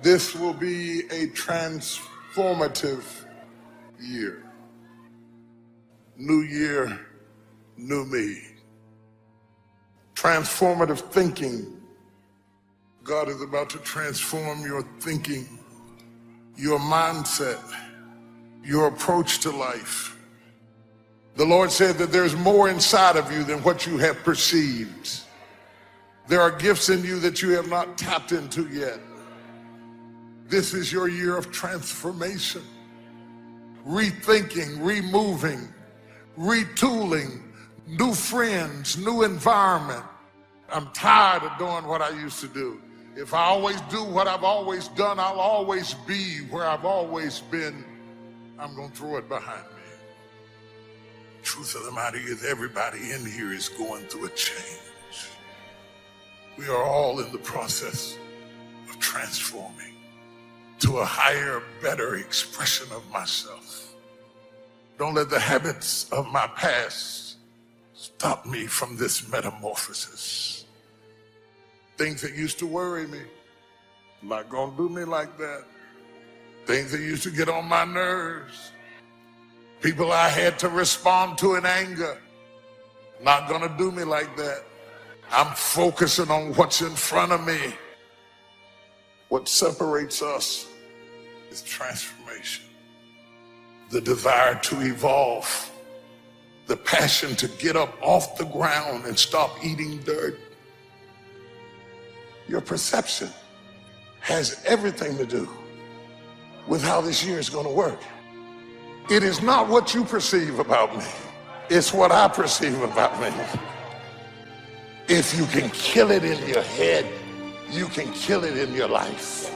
This will be a transformative year. New year, new me. Transformative thinking. God is about to transform your thinking, your mindset, your approach to life. The Lord said that there's more inside of you than what you have perceived. There are gifts in you that you have not tapped into yet. This is your year of transformation, rethinking, removing, retooling, new friends, new environment. I'm tired of doing what I used to do. If I always do what I've always done, I'll always be where I've always been. I'm going to throw it behind me. Truth of the matter is, everybody in here is going through a change. We are all in the process of transforming to a higher, better expression of myself. Don't let the habits of my past stop me from this metamorphosis. Things that used to worry me, not gonna do me like that. Things that used to get on my nerves, people I had to respond to in anger, not gonna do me like that. I'm focusing on what's in front of me. What separates us is transformation, the desire to evolve, the passion to get up off the ground and stop eating dirt. Your perception has everything to do with how this year is going to work. It is not what you perceive about me. It's what I perceive about me. If you can kill it in your head, you can kill it in your life.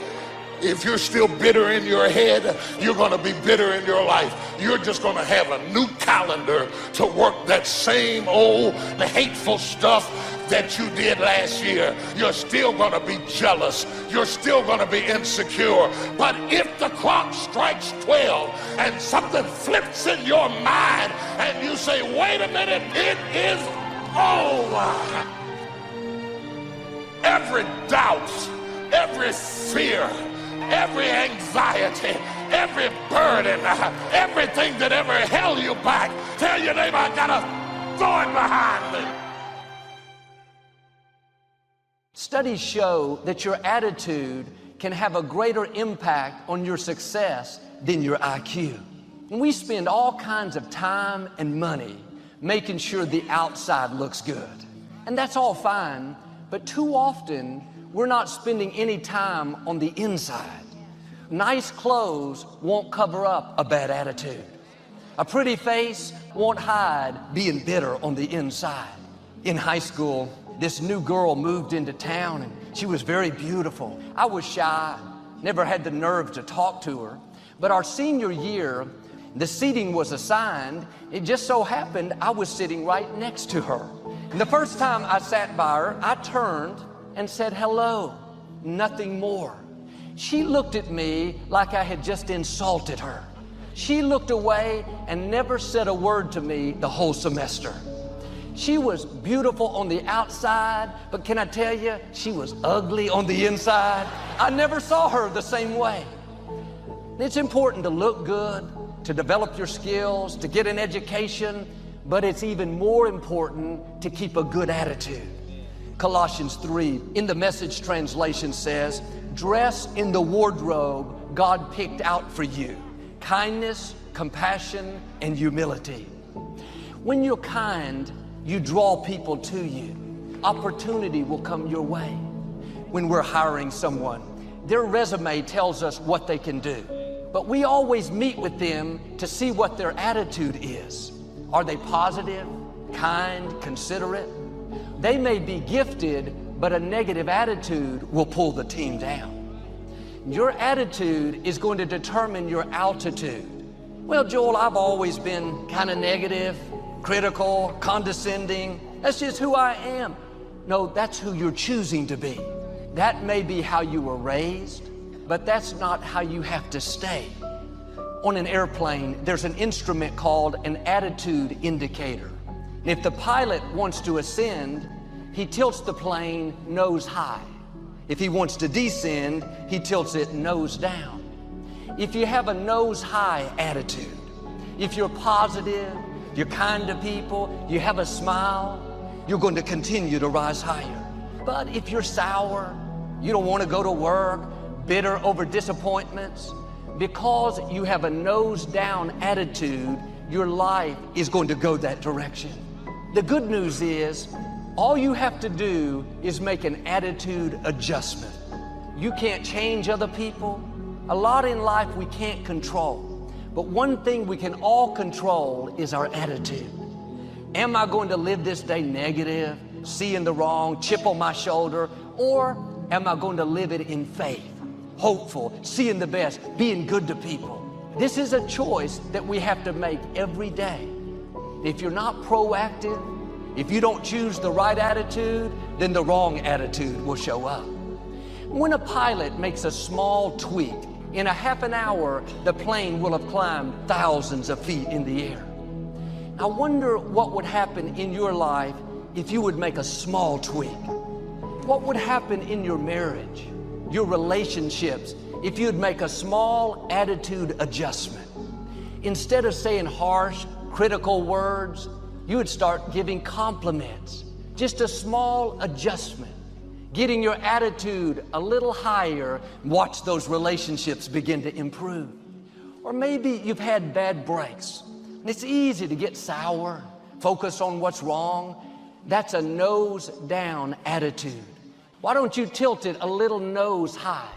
If you're still bitter in your head, you're going to be bitter in your life. You're just going to have a new calendar to work that same old hateful stuff that you did last year. You're still going to be jealous. You're still going to be insecure. But if the clock strikes 12 and something flips in your mind and you say, wait a minute, it is over. Every doubt, every fear, every anxiety, every burden, everything that ever held you back, tell your neighbor, I gotta throw it behind me. Studies show that your attitude can have a greater impact on your success than your IQ. And we spend all kinds of time and money making sure the outside looks good. And that's all fine, but too often we're not spending any time on the inside. Nice clothes won't cover up a bad attitude. A pretty face won't hide being bitter on the inside. In high school, this new girl moved into town and she was very beautiful. I was shy, never had the nerve to talk to her. But our senior year, the seating was assigned. It just so happened I was sitting right next to her. And the first time I sat by her, I turned and said hello, nothing more. She looked at me like I had just insulted her. She looked away and never said a word to me the whole semester. She was beautiful on the outside, but can I tell you, she was ugly on the inside. I never saw her the same way. It's important to look good, to develop your skills, to get an education, but it's even more important to keep a good attitude. Colossians 3 in the Message translation says, dress in the wardrobe God picked out for you. Kindness, compassion, and humility. When you're kind, you draw people to you. Opportunity will come your way. When we're hiring someone, their resume tells us what they can do. But we always meet with them to see what their attitude is. Are they positive, kind, considerate? They may be gifted, but a negative attitude will pull the team down. Your attitude is going to determine your altitude. Well, Joel, I've always been kind of negative, critical, condescending. That's just who I am. No, that's who you're choosing to be. That may be how you were raised, but that's not how you have to stay. On an airplane, there's an instrument called an attitude indicator. If the pilot wants to ascend, he tilts the plane nose high. If he wants to descend, he tilts it nose down. If you have a nose high attitude, if you're positive, you're kind to people, you have a smile, you're going to continue to rise higher. But if you're sour, you don't want to go to work, bitter over disappointments, because you have a nose down attitude, your life is going to go that direction. The good news is, all you have to do is make an attitude adjustment. You can't change other people. A lot in life we can't control. But one thing we can all control is our attitude. Am I going to live this day negative, seeing the wrong, chip on my shoulder, or am I going to live it in faith, hopeful, seeing the best, being good to people? This is a choice that we have to make every day. If you're not proactive, if you don't choose the right attitude, then the wrong attitude will show up. When a pilot makes a small tweak, in a half an hour, the plane will have climbed thousands of feet in the air. I wonder what would happen in your life if you would make a small tweak. What would happen in your marriage, your relationships, if you'd make a small attitude adjustment? Instead of saying harsh, critical words, you would start giving compliments. Just a small adjustment. Getting your attitude a little higher, watch those relationships begin to improve. Or maybe you've had bad breaks, and it's easy to get sour, focus on what's wrong. That's a nose down attitude. Why don't you tilt it a little nose high?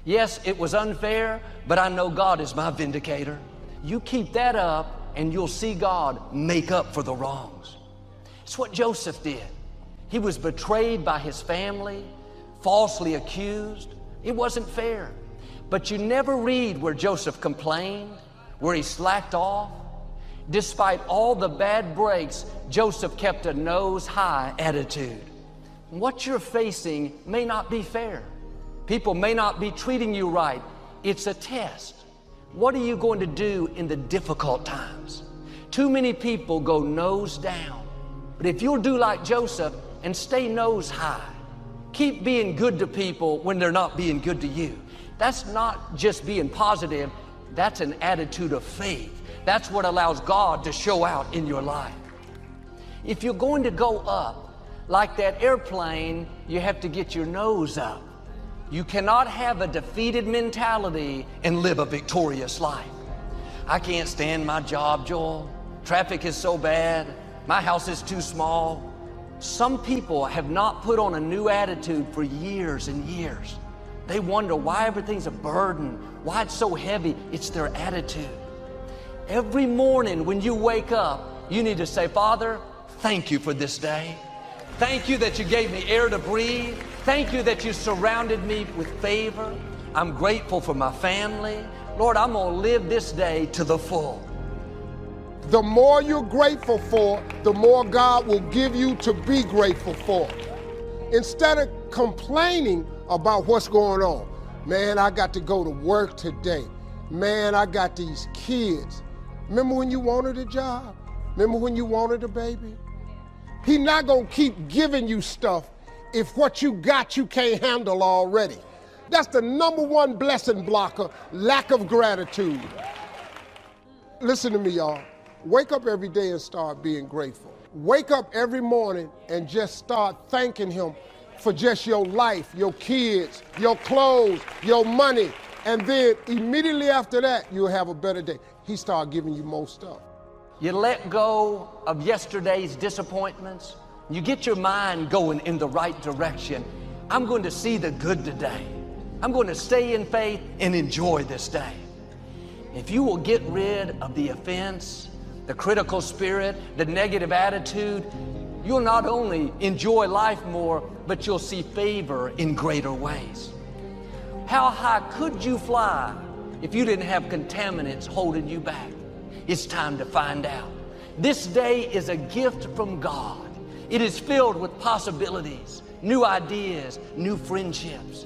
Yes, it was unfair, but I know God is my vindicator. You keep that up, and you'll see God make up for the wrongs. It's what Joseph did. He was betrayed by his family, falsely accused. It wasn't fair. But you never read where Joseph complained, where he slacked off. Despite all the bad breaks, Joseph kept a nose-high attitude. What you're facing may not be fair. People may not be treating you right. It's a test. What are you going to do in the difficult times? Too many people go nose down. But if you'll do like Joseph and stay nose high, keep being good to people when they're not being good to you. That's not just being positive, that's an attitude of faith. That's what allows God to show out in your life. If you're going to go up, like that airplane, you have to get your nose up. You cannot have a defeated mentality and live a victorious life. I can't stand my job, Joel. Traffic is so bad. My house is too small. Some people have not put on a new attitude for years and years. They wonder why everything's a burden, why it's so heavy. It's their attitude. Every morning when you wake up, you need to say, Father, thank you for this day. Thank you that you gave me air to breathe. Thank you that you surrounded me with favor. I'm grateful for my family. Lord, I'm going to live this day to the full. The more you're grateful for, the more God will give you to be grateful for. Instead of complaining about what's going on, man, I got to go to work today. Man, I got these kids. Remember when you wanted a job? Remember when you wanted a baby? He's not going to keep giving you stuff if what you got you can't handle already. That's the number one blessing blocker, lack of gratitude. Listen to me, y'all. Wake up every day and start being grateful. Wake up every morning and just start thanking him for just your life, your kids, your clothes, your money. And then immediately after that, you'll have a better day. He start giving you more stuff. You let go of yesterday's disappointments. You get your mind going in the right direction. I'm going to see the good today. I'm going to stay in faith and enjoy this day. If you will get rid of the offense, the critical spirit, the negative attitude, you'll not only enjoy life more, but you'll see favor in greater ways. How high could you fly if you didn't have contaminants holding you back? It's time to find out. This day is a gift from God. It is filled with possibilities, new ideas, new friendships.